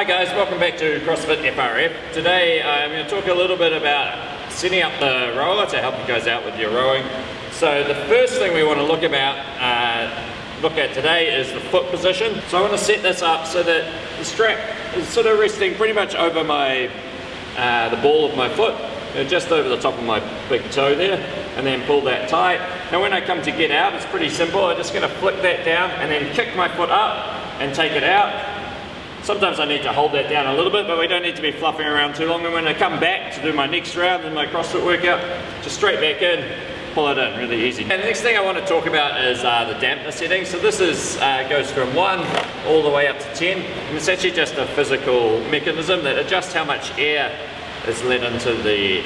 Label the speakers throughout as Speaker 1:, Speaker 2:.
Speaker 1: Hi guys, welcome back to CrossFit FRF. Today I'm going to talk a little bit about setting up the rower to help you guys out with your rowing. So the first thing we want to look at today is the foot position. So I want to set this up so that the strap is sort of resting pretty much over my the ball of my foot, just over the top of my big toe there, and then pull that tight. Now when I come to get out, it's pretty simple. I'm just going to flick that down and then kick my foot up and take it out. Sometimes I need to hold that down a little bit, but we don't need to be fluffing around too long. And when I come back to do my next round in my CrossFit workout, just straight back in, pull it in, really easy. And the next thing I want to talk about is the dampener setting. So this is goes from 1 all the way up to 10, and it's actually just a physical mechanism that adjusts how much air is let into the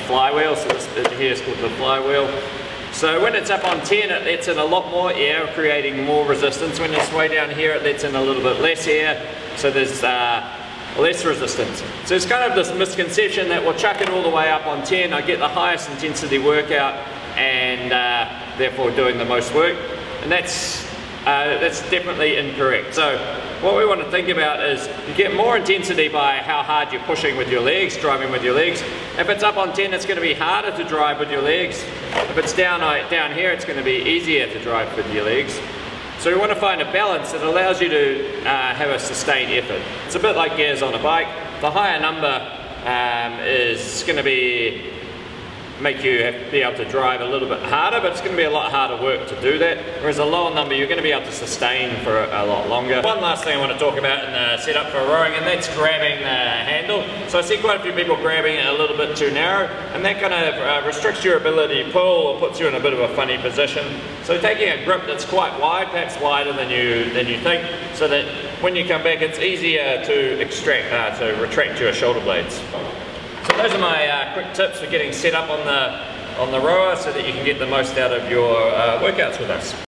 Speaker 1: flywheel. So this bit here is called the flywheel. So when it's up on 10, it lets in a lot more air, creating more resistance. When it's way down here, it lets in a little bit less air, so there's less resistance. So it's kind of this misconception that we'll chuck it all the way up on 10, I get the highest intensity workout, and therefore doing the most work. And that's definitely incorrect. So what we want to think about is you get more intensity by how hard you're pushing with your legs, driving with your legs. If it's up on 10, it's going to be harder to drive with your legs. If it's down here, it's going to be easier to drive with your legs. So we want to find a balance that allows you to have a sustained effort. It's a bit like gears on a bike. The higher number is going to make you be able to drive a little bit harder, but it's going to be a lot harder work to do that. Whereas a lower number, you're going to be able to sustain for a lot longer. One last thing I want to talk about in the setup for rowing, and that's grabbing the handle. So I see quite a few people grabbing it a little bit too narrow, and that kind of restricts your ability to pull or puts you in a bit of a funny position. So taking a grip that's quite wide, perhaps wider than you think, so that when you come back, it's easier to retract your shoulder blades. So those are my quick tips for getting set up on the rower so that you can get the most out of your workouts with us.